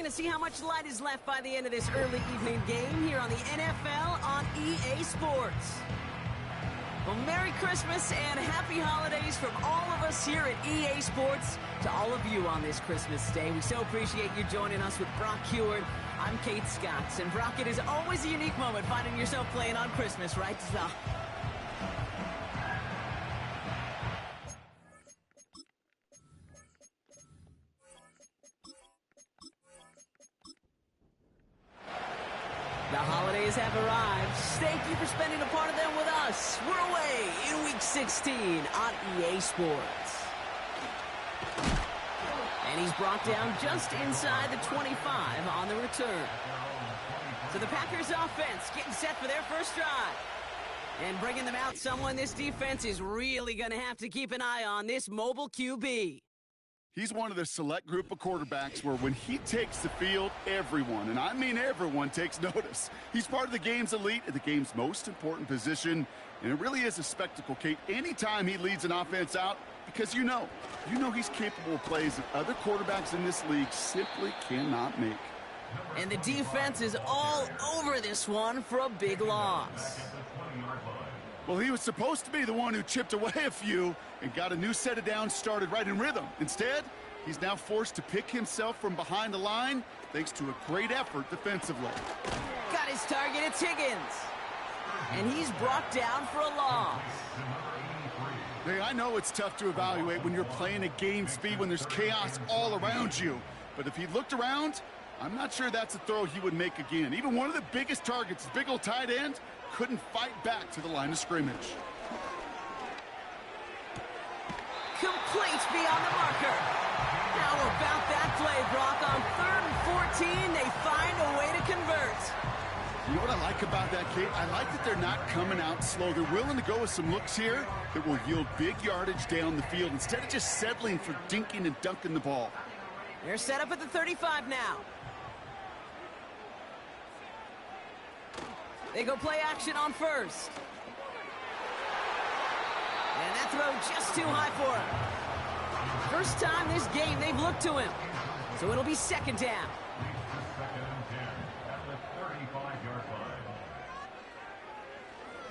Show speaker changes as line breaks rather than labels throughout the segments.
looking to see how much light is left by the end of this early evening game here on the NFL on EA Sports. Well, Merry Christmas and Happy Holidays from all of us here at EA Sports to all of you on this Christmas day. We so appreciate you joining us with Brock Heward. I'm Kate Scotts, and Brock, it is always a unique moment finding yourself playing on Christmas, right? So the holidays have arrived. Thank you for spending a part of them with us. We're away in Week 16 on EA Sports. And he's brought down just inside the 25 on the return. So the Packers offense getting set for their first drive. And bringing them out someone this defense is really going to have to keep an eye on, this mobile QB.
He's one of the select group of quarterbacks where when he takes the field, everyone, and I mean everyone, takes notice. He's part of the game's elite at the game's most important position, and it really is a spectacle, Kate, anytime he leads an offense out, because you know he's capable of plays that other quarterbacks in this league simply cannot make.
And the defense is all over this one for a big loss.
Well, he was supposed to be the one who chipped away a few and got a new set of downs started right in rhythm. Instead, he's now forced to pick himself from behind the line thanks to a great effort defensively.
Got his target, it's Higgins. And he's brought down for a loss.
Hey, I know it's tough to evaluate when you're playing at game speed when there's chaos all around you. But if he looked around, I'm not sure that's a throw he would make again. Even one of the biggest targets, big old tight end, couldn't fight back to the line of scrimmage.
Complete beyond the marker. How about that play, Brock? On 3rd and 14, they find a way to convert.
You know what I like about that, Kate? I like that they're not coming out slow. They're willing to go with some looks here that will yield big yardage down the field instead of just settling for dinking and dunking the ball.
They're set up at the 35 now. They go play action on first. And that throw just too high for him. First time this game they've looked to him. So it'll be second down.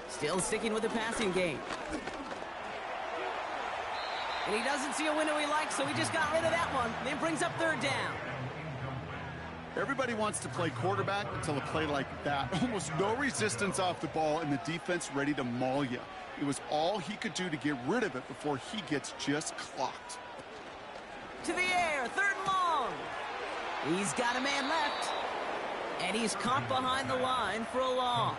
Still sticking with the passing game. And he doesn't see a window he likes, so he just got rid of that one. Then brings up 3rd down.
Everybody wants to play quarterback until a play like that. Almost no resistance off the ball and the defense ready to maul you. It was all he could do to get rid of it before he gets just clocked.
To the air, 3rd and long. He's got a man left. And he's caught behind the line for a loss.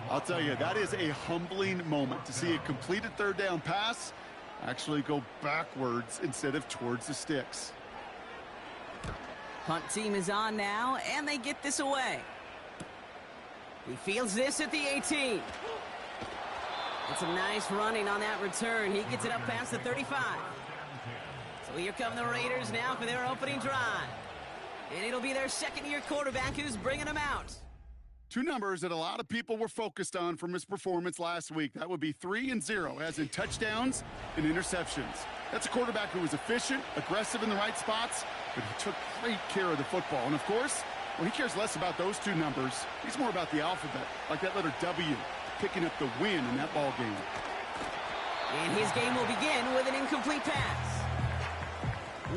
I'll tell you, that is a humbling moment to see a completed 3rd down pass actually go backwards instead of towards the sticks.
Punt team is on now, and they get this away. He fields this at the 18. And some nice running on that return. He gets it up past the 35. So here come the Raiders now for their opening drive. And it'll be their second-year quarterback who's bringing them out.
Two numbers that a lot of people were focused on from his performance last week. That would be 3 and 0, as in touchdowns and interceptions. That's a quarterback who was efficient, aggressive in the right spots, but he took great care of the football. And, of course, well, he cares less about those two numbers. He's more about the alphabet, like that letter W, picking up the win in that ball game.
And his game will begin with an incomplete pass.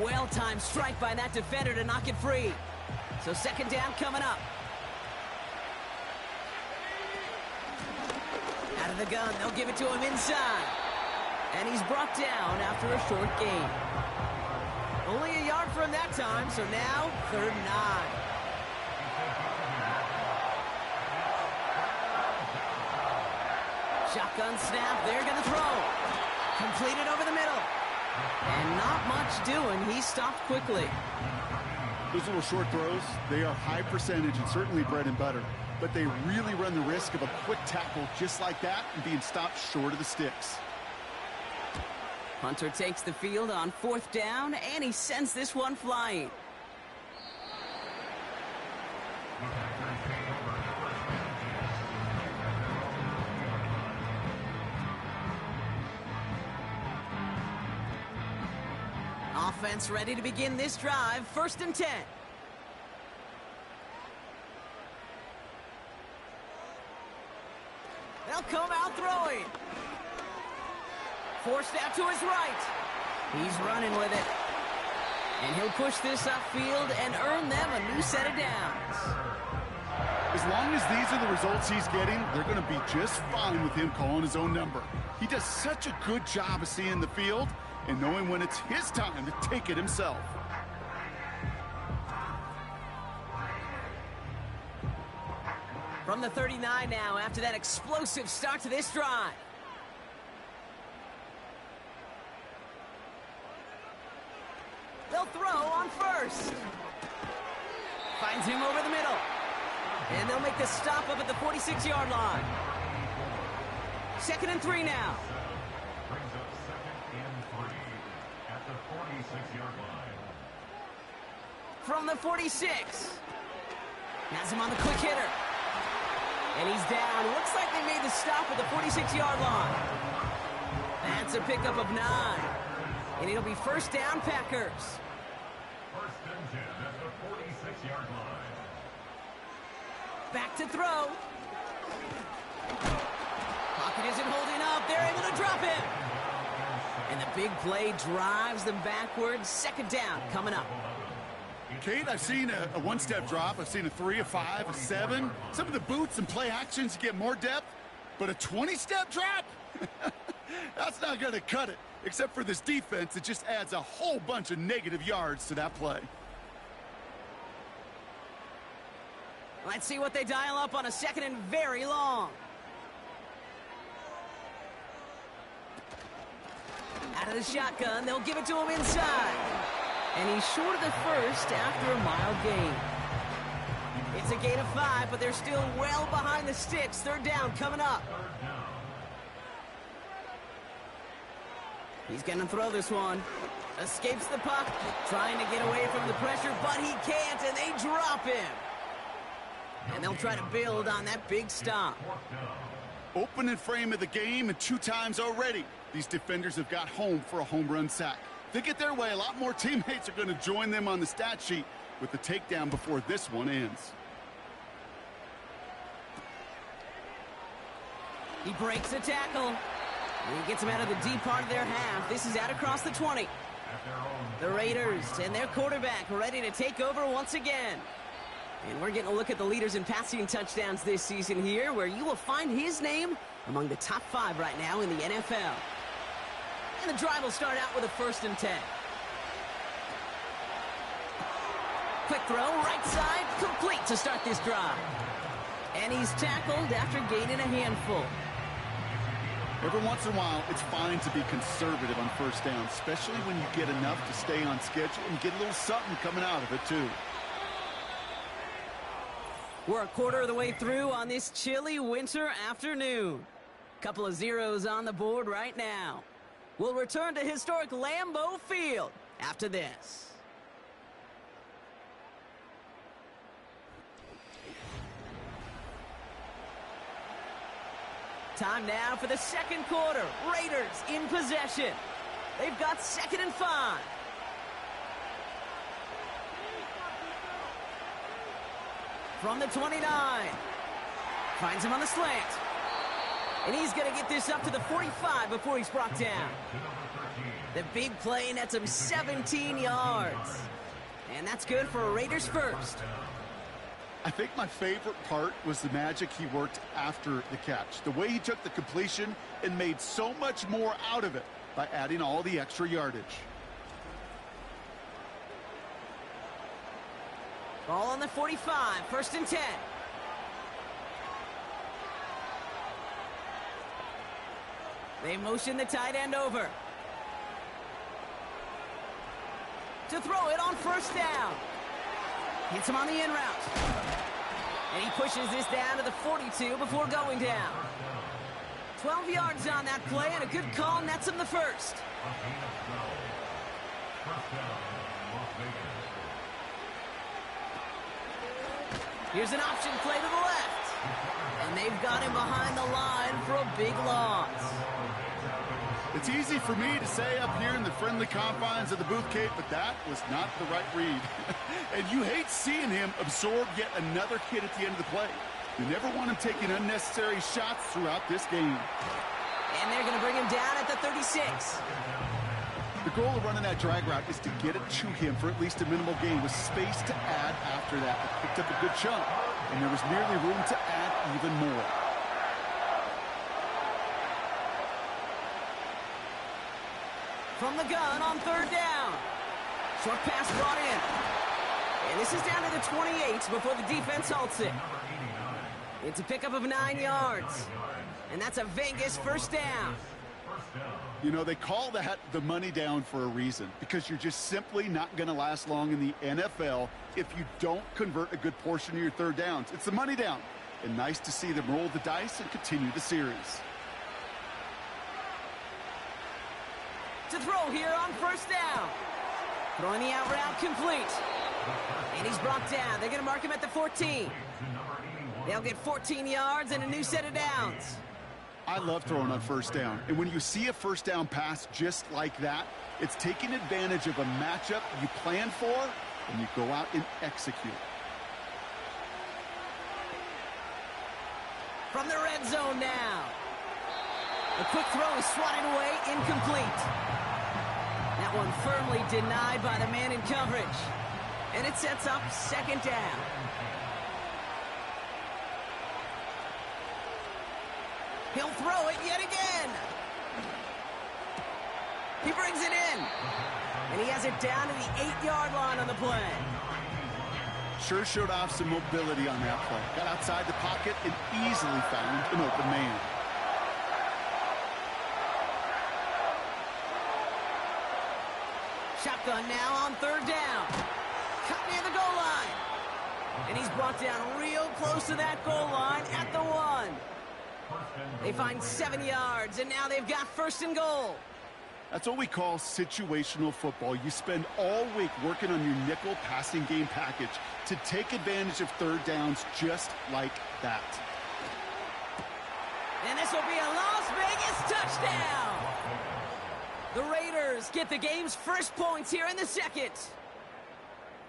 Well-timed strike by that defender to knock it free. So second down coming up. Out of the gun, they'll give it to him inside. And he's brought down after a short gain. Only a yard for him that time, so now 3rd and 9. Shotgun snap, they're going to throw. Completed over the middle. And not much doing, he stopped quickly.
Those little short throws, they are high percentage and certainly bread and butter. But they really run the risk of a quick tackle just like that and being stopped short of the sticks.
Hunter takes the field on 4th down, and he sends this one flying. Offense ready to begin this drive. 1st and 10. They'll come out throwing. Forced out to his right. He's running with it. And he'll push this upfield and earn them a new set of downs.
As long as these are the results he's getting, they're going to be just fine with him calling his own number. He does such a good job of seeing the field and knowing when it's his time to take it himself.
From the 39 now after that explosive start to this drive. They'll throw on 1st. Finds him over the middle. And they'll make the stop up at the 46-yard line. 2nd and 3 now.
Brings up 2nd and 3 at the 46-yard line.
From the 46. Has him on the quick hitter. And he's down. Looks like they made the stop at the 46-yard line. That's a pickup of 9. And it'll be 1st down, Packers.
1st and 10 at the 46-yard line.
Back to throw. Pocket isn't holding up. They're able to drop him. And the big play drives them backwards. 2nd down coming up.
Kate, I've seen a one-step drop. I've seen a 3, a 5, a 7. Some of the boots and play actions get more depth, but a 20-step drop? That's not going to cut it. Except for this defense, it just adds a whole bunch of negative yards to that play.
Let's see what they dial up on a 2nd and very long. Out of the shotgun, they'll give it to him inside. And he's short of the 1st after a mild gain. It's a gain of 5, but they're still well behind the sticks. 3rd down coming up. He's going to throw this one. Escapes the puck, trying to get away from the pressure, but he can't, and they drop him. And they'll try to build on that big stop.
Opening frame of the game, and 2 times already, these defenders have got home for a home run sack. If they get their way, a lot more teammates are going to join them on the stat sheet with the takedown before this one ends.
He breaks a tackle. And he gets him out of the deep part of their half. This is out across the 20. The Raiders and their quarterback ready to take over once again. And we're getting a look at the leaders in passing touchdowns this season here, where you will find his name among the top 5 right now in the NFL. And the drive will start out with a 1st and 10. Quick throw, right side, complete to start this drive. And he's tackled after gaining a handful.
Every once in a while, it's fine to be conservative on 1st down, especially when you get enough to stay on schedule and get a little something coming out of it, too.
We're a quarter of the way through on this chilly winter afternoon. Couple of zeros on the board right now. We'll return to historic Lambeau Field after this. Time now for the 2nd quarter. Raiders in possession. They've got 2nd and 5. From the 29. Finds him on the slant. And he's going to get this up to the 45 before he's brought down. The big play nets him 17 yards. And that's good for a Raiders 1st.
I think my favorite part was the magic he worked after the catch. The way he took the completion and made so much more out of it by adding all the extra yardage.
Ball on the 45, 1st and 10. They motion the tight end over. To throw it on 1st down. Hits him on the in route. And he pushes this down to the 42 before going down. 12 yards on that play, and a good call nets him the 1st. Here's an option play to the left. And they've got him behind the line for a big loss.
It's easy for me to say up here in the friendly confines of the booth, Kate, but that was not the right read. And you hate seeing him absorb yet another hit at the end of the play. You never want him taking unnecessary shots throughout this game.
And they're going to bring him down at the 36.
The goal of running that drag route is to get it to him for at least a minimal gain with space to add after that. They picked up a good chunk, and there was merely room to add even more.
From the gun on third down. Short pass brought in. And this is down to the 28 before the defense halts it. It's a pickup of 9 yards. And that's a Vegas first down.
You know, they call that the money down for a reason, because you're just simply not going to last long in the NFL if you don't convert a good portion of your third downs. It's the money down. And nice to see them roll the dice and continue the series.
To throw here on first down. Throwing the out route complete. And he's brought down. They're going to mark him at the 14. They'll get 14 yards and a new set of downs.
I love throwing on first down. And when you see a first down pass just like that, it's taking advantage of a matchup you plan for, and you go out and execute.
From the red zone now. A quick throw is swatted away, incomplete. That one firmly denied by the man in coverage. And it sets up second down. He'll throw it yet again. He brings it in. And he has it down to the 8-yard line on the play.
Sure showed off some mobility on that play. Got outside the pocket and easily found an open man.
Shotgun now on third down. Cut near the goal line. And he's brought down real close to that goal line at the 1. They find 7 yards, and now they've got first and goal.
That's what we call situational football. You spend all week working on your nickel passing game package to take advantage of third downs just like that.
And this will be a Las Vegas touchdown. The Raiders get the game's first points here in the second.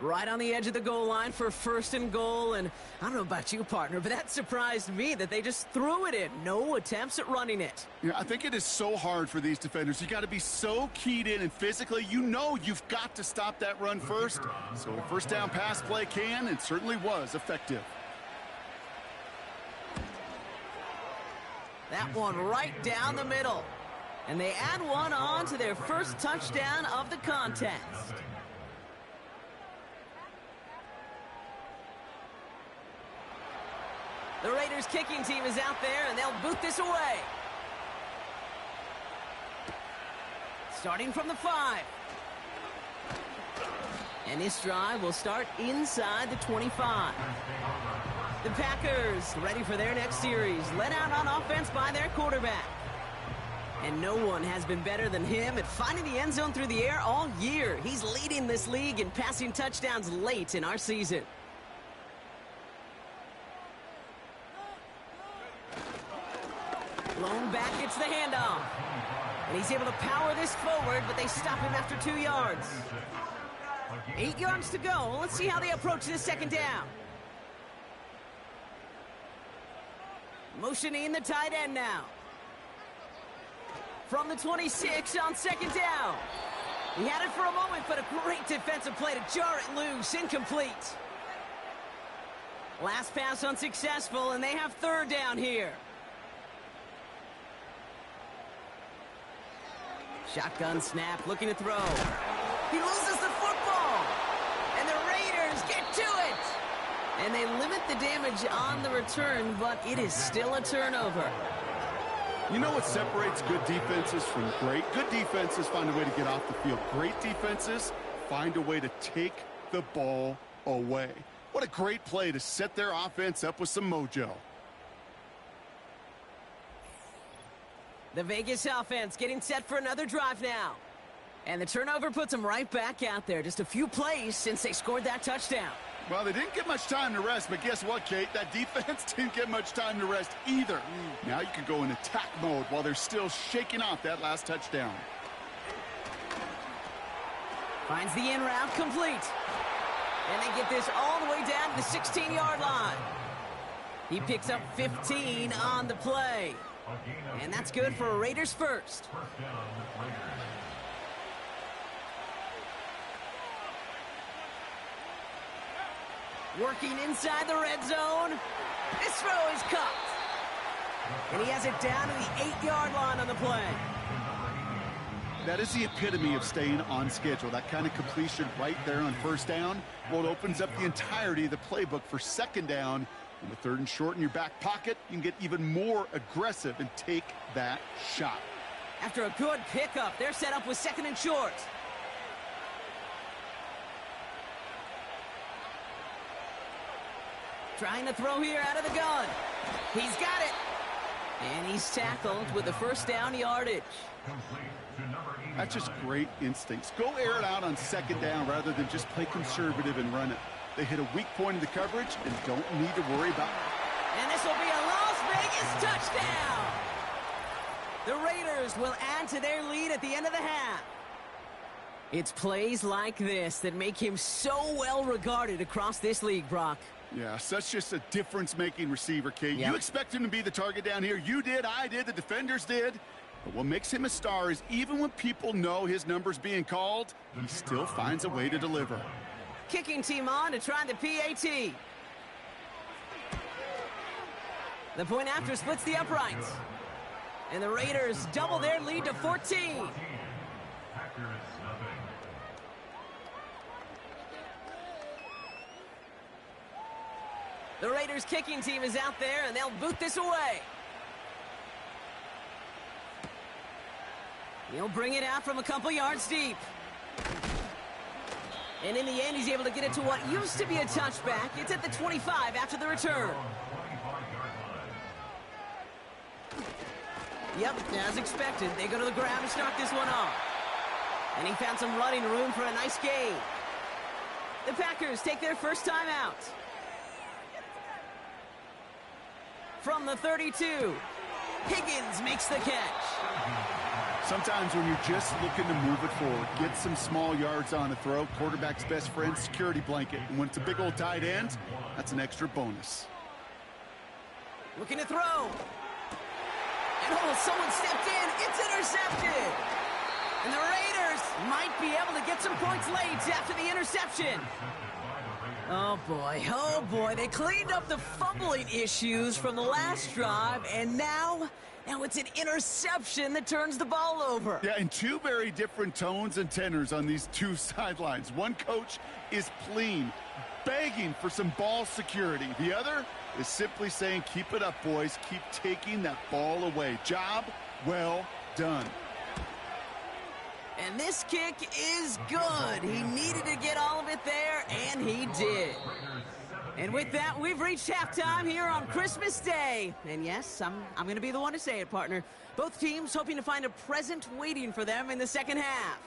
Right on the edge of the goal line for first and goal. And I don't know about you, partner, but that surprised me that they just threw it in. No attempts at running it.
Yeah, I think it is so hard for these defenders. You got to be so keyed in, and physically, you know you've got to stop that run first. So a first down pass play can and certainly was effective.
That one right down the middle. And they add one on to their first touchdown of the contest. The Raiders kicking team is out there, and they'll boot this away. Starting from the 5. And this drive will start inside the 25. The Packers ready for their next series, led out on offense by their quarterback. And no one has been better than him at finding the end zone through the air all year. He's leading this league in passing touchdowns late in our season. Blown back gets the handoff. And he's able to power this forward, but they stop him after 2 yards. 8 yards to go. Let's see how they approach this second down. Motioning the tight end now. From the 26 on second down. He had it for a moment, but a great defensive play to jar it loose. Incomplete. Last pass unsuccessful, and they have third down here. Shotgun snap, looking to throw. He loses the football. And the Raiders get to it. And they limit the damage on the return, but it is still a turnover.
You know what separates good defenses from great? Good defenses find a way to get off the field. Great defenses find a way to take the ball away. What a great play to set their offense up with some mojo.
The Vegas offense getting set for another drive now. And the turnover puts them right back out there. Just a few plays since they scored that touchdown.
Well, they didn't get much time to rest, but guess what, Kate? That defense didn't get much time to rest either. Now you can go in attack mode while they're still shaking off that last touchdown.
Finds the in route complete. And they get this all the way down to the 16-yard line. He picks up 15 on the play. And that's good for Raiders first. Working inside the red zone. This throw is caught. And he has it down to the 8-yard line on the play.
That is the epitome of staying on schedule. That kind of completion right there on first down. Well, it opens up the entirety of the playbook for second down. And with 3rd and short in your back pocket, you can get even more aggressive and take that shot.
After a good pickup, they're set up with 2nd and short. Trying to throw here out of the gun. He's got it. And he's tackled with the first down yardage.
That's just great instincts. Go air it out on 2nd down rather than just play conservative and run it. They hit a weak point in the coverage and don't need to worry about it.
And this will be a Las Vegas touchdown. The Raiders will add to their lead at the end of the half. It's plays like this that make him so well regarded across this league, Brock.
Yeah, such just a difference-making receiver, Kate.
Yep.
You expect him to be the target down here. You did, I did, the defenders did. But what makes him a star is even when people know his number's being called, he still finds a way to deliver.
Kicking team on to try the PAT. The point after splits the uprights. And the Raiders double their lead to 14. The Raiders kicking team is out there, and they'll boot this away. He'll bring it out from a couple yards deep. And in the end, he's able to get it to what used to be a touchback. It's at the 25 after the return. Yep, as expected, they go to the ground to start this one off. And he found some running room for a nice gain. The Packers take their first time out. From the 32, Higgins makes the catch.
Sometimes when you're just looking to move it forward, get some small yards on a throw, quarterback's best friend, security blanket. And when it's a big old tight end, that's an extra bonus.
Looking to throw. And oh, someone stepped in. It's intercepted. And the Raiders might be able to get some points late after the interception. Oh boy, they cleaned up the fumbling issues from the last drive, and now it's an interception that turns the ball over.
Yeah, and two very different tones and tenors on these two sidelines. One coach is pleading, begging for some ball security. The other is simply saying, keep it up, boys. Keep taking that ball away. Job well done.
And this kick is good. He needed to get all of it there, and he did. And with that, we've reached halftime here on Christmas Day. And yes, I'm going to be the one to say it, partner. Both teams hoping to find a present waiting for them in the second half.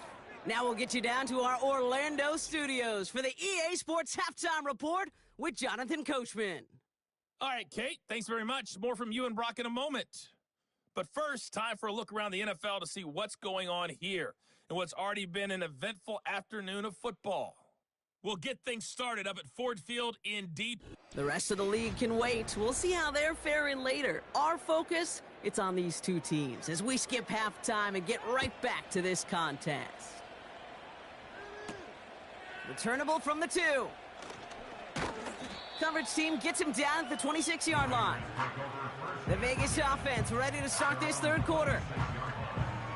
Now we'll get you down to our Orlando studios for the EA Sports Halftime Report with Jonathan Coachman.
All right, Kate, thanks very much. More from you and Brock in a moment. But first, time for a look around the NFL to see what's going on here in what's already been an eventful afternoon of football. We'll get things started up at Ford Field in deep.
The rest of the league can wait. We'll see how they're faring later. Our focus, it's on these two teams as we skip halftime and get right back to this contest. Returnable from the 2. Coverage team gets him down at the 26-yard line. The Vegas offense ready to start this third quarter.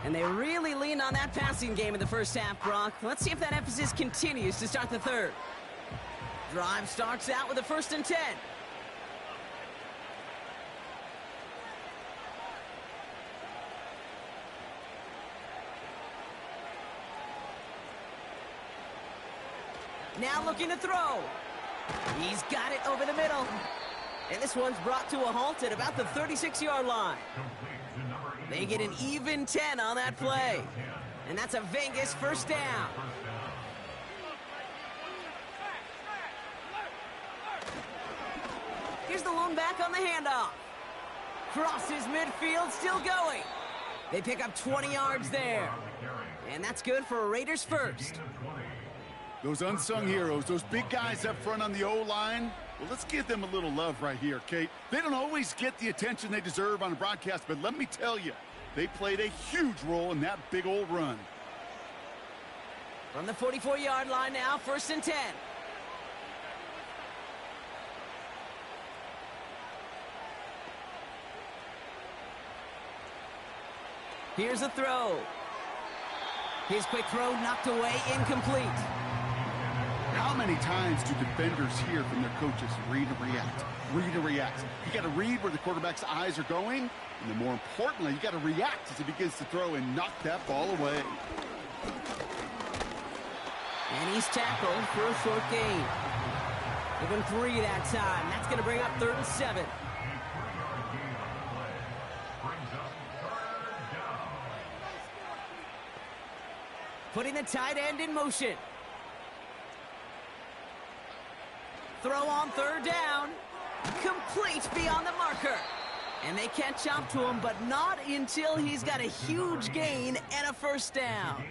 And they really leaned on that passing game in the first half, Brock. Let's see if that emphasis continues to start the third. Drive starts out with a 1st and 10. Now looking to throw. He's got it over the middle. And this one's brought to a halt at about the 36-yard line. They get an even 10 on that play. And that's a Vegas first down. Here's the lone back on the handoff. Crosses midfield, still going. They pick up 20 yards there. And that's good for a Raiders first.
Those unsung heroes, those big guys up front on the O-line, well, let's give them a little love right here, Kate. They don't always get the attention they deserve on a broadcast, but let me tell you, they played a huge role in that big old run.
From the 44-yard line now, 1st and 10. Here's a throw. His quick throw knocked away, incomplete.
How many times do defenders hear from their coaches, read and react, read and react? You got to read where the quarterback's eyes are going, and then more importantly, you got to react as he begins to throw and knock that ball away.
And he's tackled for a short gain. Give him 3 that time. That's going to bring up 3rd and 7. Putting the tight end in motion. Throw on 3rd down. Complete beyond the marker. And they catch up to him, but not until he's got a huge gain and a 1st down.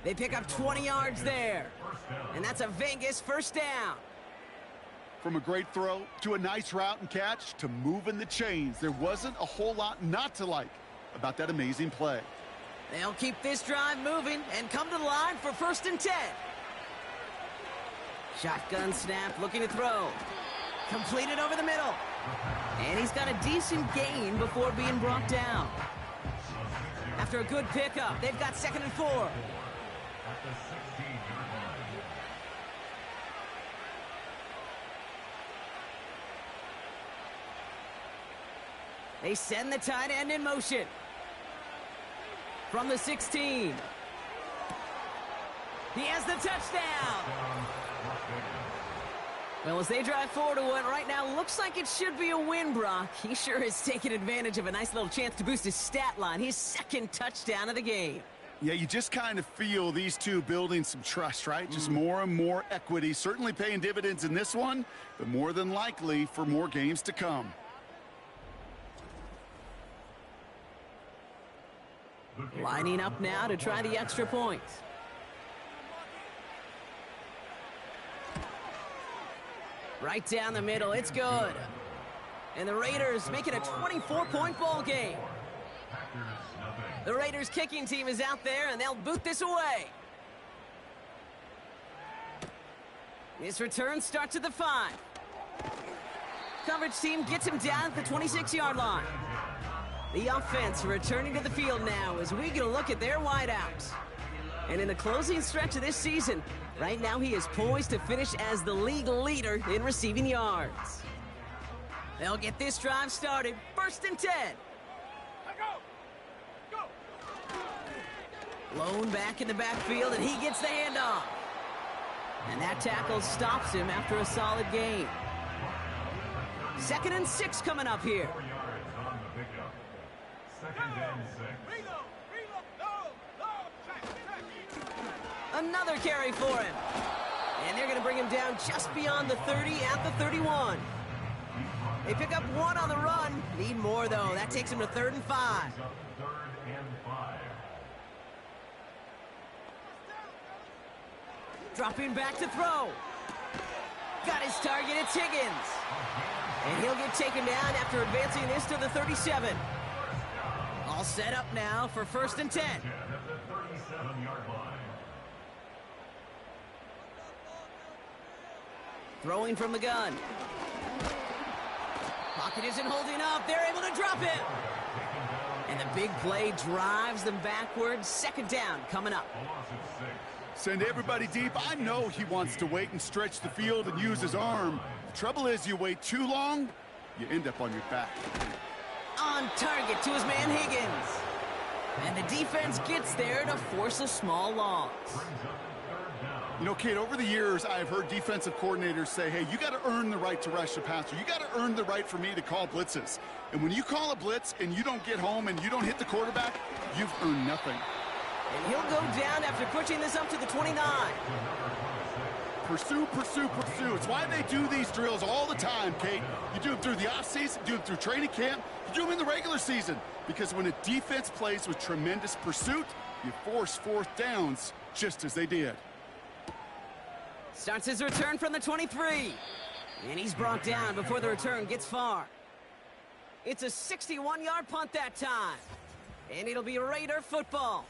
They pick up 20 yards there. And that's a Vegas 1st down.
From a great throw to a nice route and catch to moving the chains, there wasn't a whole lot not to like about that amazing play.
They'll keep this drive moving and come to the line for 1st and 10. Shotgun snap, looking to throw. Completed over the middle. And he's got a decent gain before being brought down. After a good pickup, they've got 2nd and 4. They send the tight end in motion. From the 16. He has the touchdown. Well, as they drive forward to what right now looks like it should be a win, Brock, he sure has taken advantage of a nice little chance to boost his stat line. His 2nd touchdown of the game.
Yeah, you just kind of feel these two building some trust, right? Just more and more equity, certainly paying dividends in this one, but more than likely for more games to come.
Lining up now to try the extra point. Right down the middle, it's good. And the Raiders make it a 24-point ball game. The Raiders kicking team is out there, and they'll boot this away. This return starts at the 5. Coverage team gets him down at the 26-yard line. The offense returning to the field now as we get a look at their wideouts. And in the closing stretch of this season, right now he is poised to finish as the league leader in receiving yards. They'll get this drive started. 1st and 10. Lone back in the backfield, and he gets the handoff. And that tackle stops him after a solid gain. 2nd and 6 coming up here.
2nd and 6.
Another carry for him. And they're going to bring him down just beyond the 30 at the 31. They pick up 1 on the run. Need more, though. That takes him to 3rd and 5.
3rd and 5.
Dropping back to throw. Got his target. It's Higgins. And he'll get taken down after advancing this to the 37. All set up now for 1st and 10.
At the 37-yard line.
Throwing from the gun. Pocket isn't holding up. They're able to drop it. And the big play drives them backwards. 2nd down coming up.
Send everybody deep. I know he wants to wait and stretch the field and use his arm. The trouble is you wait too long, you end up on your back.
On target to his man Higgins. And the defense gets there to force a small loss.
You know, Kate, over the years, I've heard defensive coordinators say, hey, you got to earn the right to rush the passer. You got to earn the right for me to call blitzes. And when you call a blitz and you don't get home and you don't hit the quarterback, you've earned nothing.
And he'll go down after pushing this up to the 29.
Pursue, pursue, pursue. It's why they do these drills all the time, Kate. You do them through the offseason, you do them through training camp, you do them in the regular season. Because when a defense plays with tremendous pursuit, you force fourth downs just as they did.
Starts his return from the 23. And he's brought down before the return gets far. It's a 61-yard punt that time. And it'll be Raider football.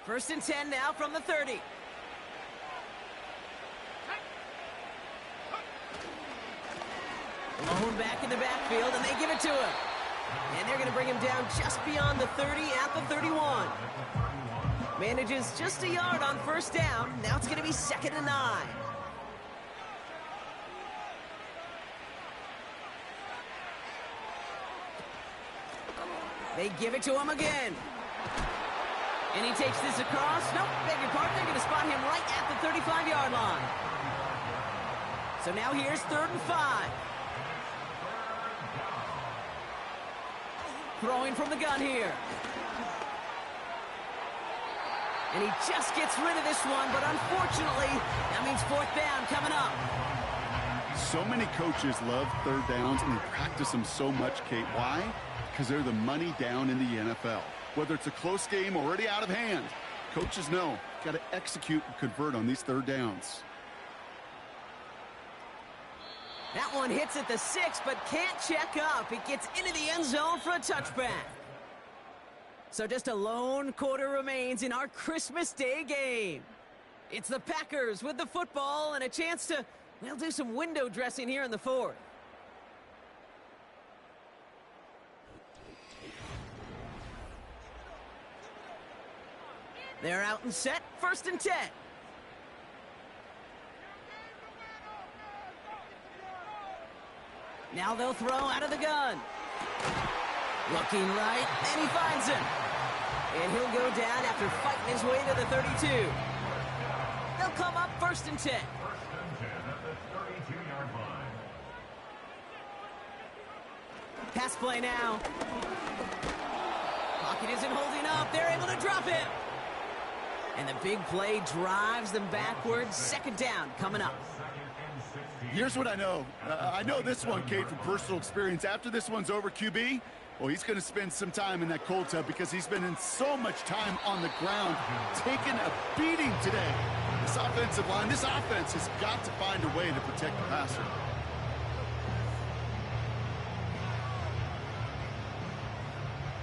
First and 10 now from the 30. Lone back in the backfield, and they give it to him. And they're going to bring him down just beyond the 30 at the 31. Manages just a yard on first down. Now it's going to be 2nd and 9. They give it to him again. And he takes this across. Nope, beg your pardon. They're going to spot him right at the 35-yard line. So now here's 3rd and 5. Throwing from the gun here. And he just gets rid of this one, but unfortunately, that means 4th down coming up.
So many coaches love third downs, and they practice them so much, Kate. Why? Because they're the money down in the NFL. Whether it's a close game already out of hand, coaches know, got to execute and convert on these third downs.
That one hits at the 6, but can't check up. It gets into the end zone for a touchback. So just a lone quarter remains in our Christmas Day game. It's the Packers with the football and a chance to, well, do some window dressing here in the 4th. They're out and set, 1st and 10. Now they'll throw out of the gun. Looking right, and he finds him. And he'll go down after fighting his way to the 32. They'll come up 1st and 10.
1st and 10 at the 32-yard line.
Pass play now. Pocket isn't holding up. They're able to drop him. And the big play drives them backwards. 2nd down coming up.
Here's what I know. I know this one, Kate, from personal experience. After this one's over, QB, well, he's going to spend some time in that cold tub because he's been in so much time on the ground, taking a beating today. This offensive line, this offense has got to find a way to protect the passer.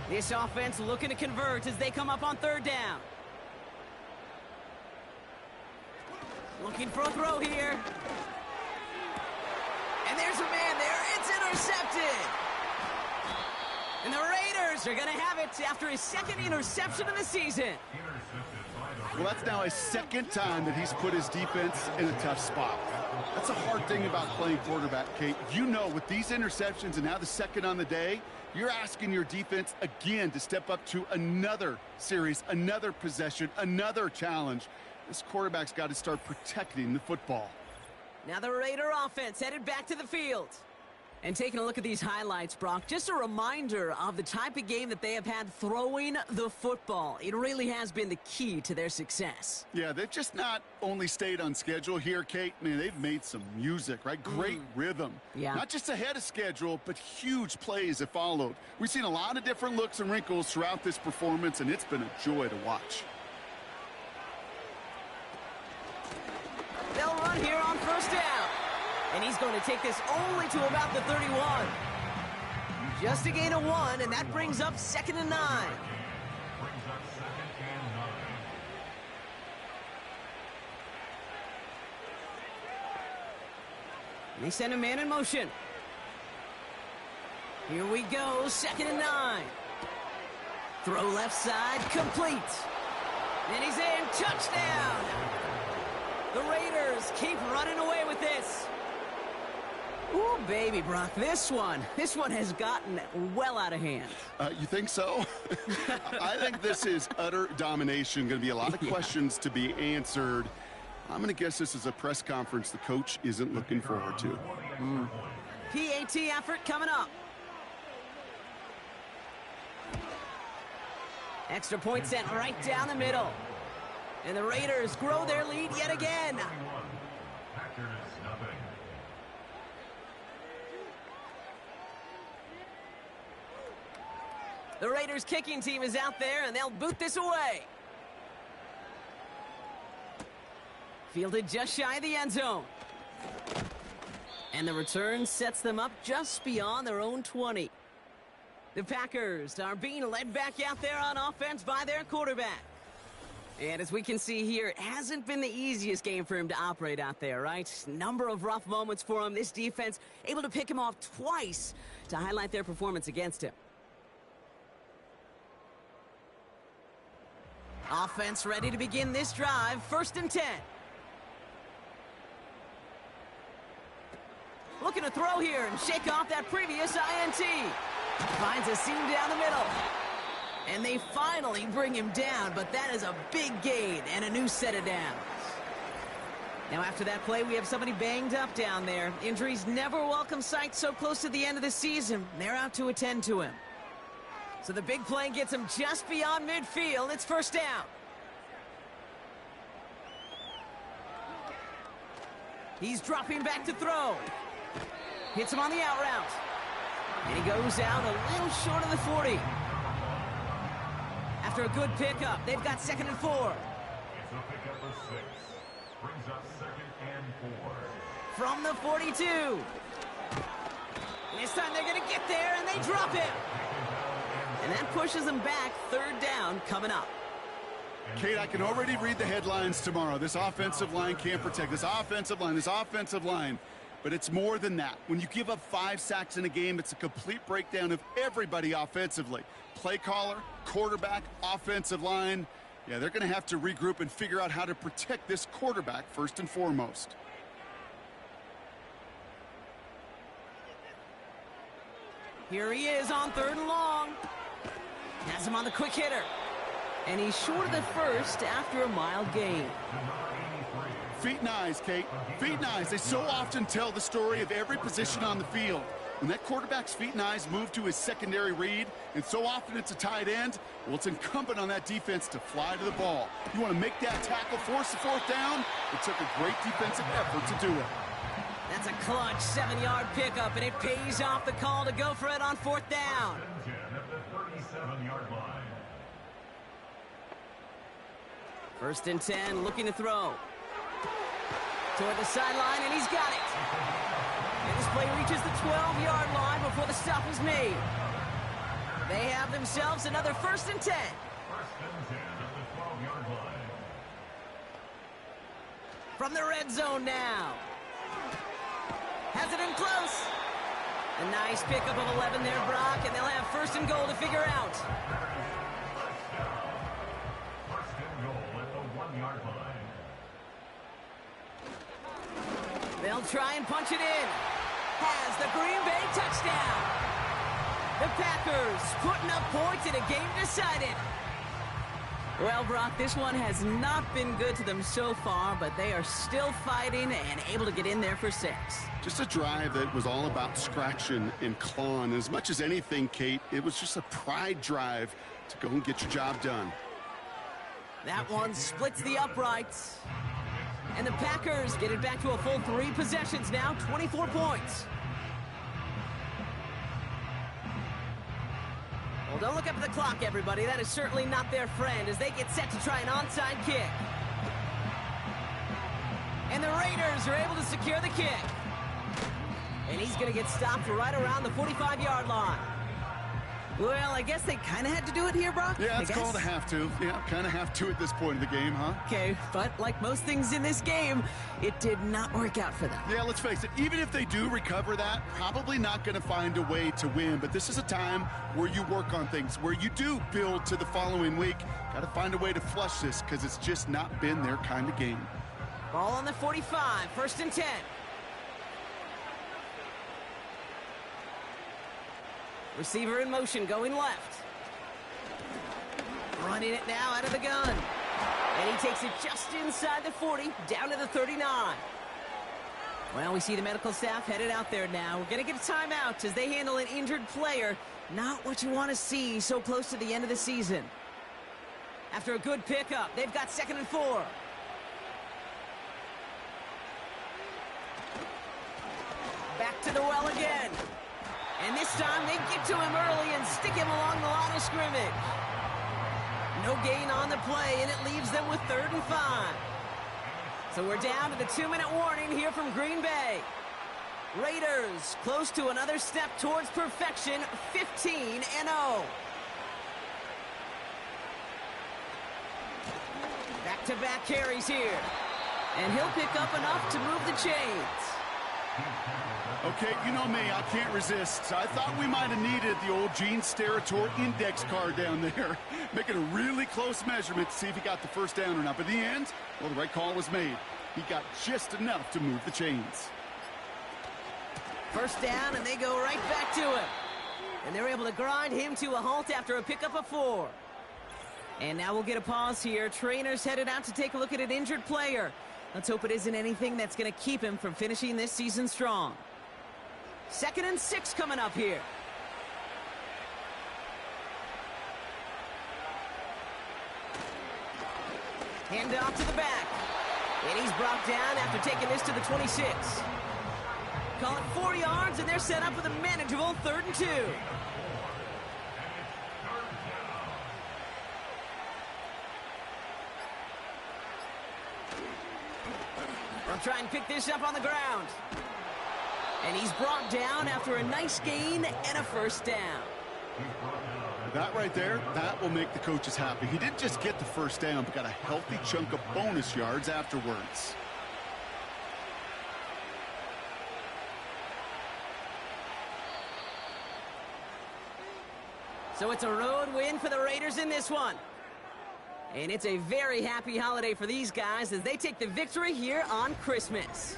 This offense looking to convert as they come up on 3rd down. Looking for a throw here. And there's a man there. It's intercepted. And the Raiders are going to have it after his 2nd interception of the season.
Well, that's now his 2nd time that he's put his defense in a tough spot. That's a hard thing about playing quarterback, Kate. You know, with these interceptions and now the 2nd on the day, you're asking your defense again to step up to another series, another possession, another challenge. This quarterback's got to start protecting the football.
Now the Raider offense headed back to the field. And taking a look at these highlights, Brock, just a reminder of the type of game that they have had throwing the football. It really has been the key to their success.
Yeah, they've just not only stayed on schedule here, Kate. Man, they've made some music, right? Great rhythm.
Yeah.
Not just ahead of schedule, but huge plays have followed. We've seen a lot of different looks and wrinkles throughout this performance, and it's been a joy to watch.
They'll run here on 1st down. And he's going to take this only to about the 31. Just a gain of 1, and that brings up 2nd and 9. They send a man in motion. Here we go, 2nd and 9. Throw left side, complete. And he's in, touchdown. The Raiders keep running away with this. Ooh, baby, Brock, this one has gotten well out of hand.
You think so? I think this is utter domination. Going to be a lot of questions to be answered. I'm going to guess this is a press conference the coach isn't looking forward to.
PAT effort coming up. Extra point sent right down the middle. And the Raiders grow their lead yet again. The Raiders kicking team is out there, and they'll boot this away. Fielded just shy of the end zone. And the return sets them up just beyond their own 20. The Packers are being led back out there on offense by their quarterback. And as we can see here, it hasn't been the easiest game for him to operate out there, right? Number of rough moments for him. This defense able to pick him off twice to highlight their performance against him. Offense ready to begin this drive. 1st and 10. Looking to throw here and shake off that previous INT. Finds a seam down the middle. And they finally bring him down, but that is a big gain and a new set of downs. Now after that play, we have somebody banged up down there. Injuries never welcome sight so close to the end of the season. They're out to attend to him. So the big play gets him just beyond midfield. It's 1st down. He's dropping back to throw. Hits him on the out route. And he goes out a little short of the 40. After a good pickup, they've got 2nd and 4.
It's a pickup of 6. Brings up 2nd and 4.
From the 42. This time they're going to get there, and they drop him. And that pushes them back. 3rd down coming up.
Kate, I can already read the headlines tomorrow. This offensive line can't protect. This offensive line. But it's more than that. When you give up 5 sacks in a game, it's a complete breakdown of everybody offensively. Play caller, quarterback, offensive line. Yeah, they're going to have to regroup and figure out how to protect this quarterback first and foremost.
Here he is on 3rd and long. Has him on the quick hitter. And he's short of the first after a mild gain.
Feet and eyes, Kate. Feet and eyes. They so often tell the story of every position on the field. When that quarterback's feet and eyes move to his secondary read, and so often it's a tight end, well, it's incumbent on that defense to fly to the ball. You want to make that tackle, force the 4th down? It took a great defensive effort to do it.
That's a clutch 7-yard pickup, and it pays off the call to go for it on 4th down.
At the 37-yard line.
1st and 10, looking to throw. Toward the sideline, and he's got it. And this play reaches the 12-yard line before the stop is made. They have themselves another 1st and 10.
1st and 10 at the 12-yard line.
From the red zone now. Has it in close. A nice pickup of 11 there, Brock, and they'll have 1st and goal to figure out.
1st and goal at the 1-yard line.
They'll try and punch it in. Has the Green Bay touchdown. The Packers putting up points in a game decided. Well, Brock, this one has not been good to them so far, but they are still fighting and able to get in there for 6.
Just a drive that was all about scratching and clawing. As much as anything, Kate, it was just a pride drive to go and get your job done.
That one splits the uprights. And the Packers get it back to a full 3 possessions now, 24 points. Well, don't look up at the clock, everybody. That is certainly not their friend as they get set to try an onside kick. And the Raiders are able to secure the kick. And he's going to get stopped right around the 45-yard line. Well, I guess they kind of had to do it here, Brock.
Yeah, it's called a have to. Yeah, kind of have to at this point in the game, huh?
Okay, but like most things in this game, it did not work out for them.
Yeah, let's face it. Even if they do recover that, probably not going to find a way to win. But this is a time where you work on things, where you do build to the following week. Got to find a way to flush this because it's just not been their kind of game.
Ball on the 45, 1st and 10. Receiver in motion, going left. Running it now out of the gun. And he takes it just inside the 40, down to the 39. Well, we see the medical staff headed out there now. We're going to get a timeout as they handle an injured player. Not what you want to see so close to the end of the season. After a good pickup, they've got 2nd and 4. Back to the well again. And this time they get to him early and stick him along the line of scrimmage. No gain on the play, and it leaves them with 3rd and 5. So we're down to the 2-minute warning here from Green Bay. Raiders close to another step towards perfection, 15-0. Back-to-back carries here. And he'll pick up enough to move the chains.
Okay, you know me, I can't resist. I thought we might have needed the old Gene Steratore index card down there. Making a really close measurement to see if he got the first down or not. But in the end, well, the right call was made. He got just enough to move the chains.
First down, and they go right back to him. And they're able to grind him to a halt after a pickup of 4. And now we'll get a pause here. Trainers headed out to take a look at an injured player. Let's hope it isn't anything that's going to keep him from finishing this season strong. 2nd and 6 coming up here. Hand off to the back. And he's brought down after taking this to the 26. Call it 4 yards, and they're set up with a manageable 3rd and 2. They'll try and pick this up on the ground. And he's brought down after a nice gain and a first down.
That right there, that will make the coaches happy. He didn't just get the first down, but got a healthy chunk of bonus yards afterwards.
So it's a road win for the Raiders in this one. And it's a very happy holiday for these guys as they take the victory here on Christmas.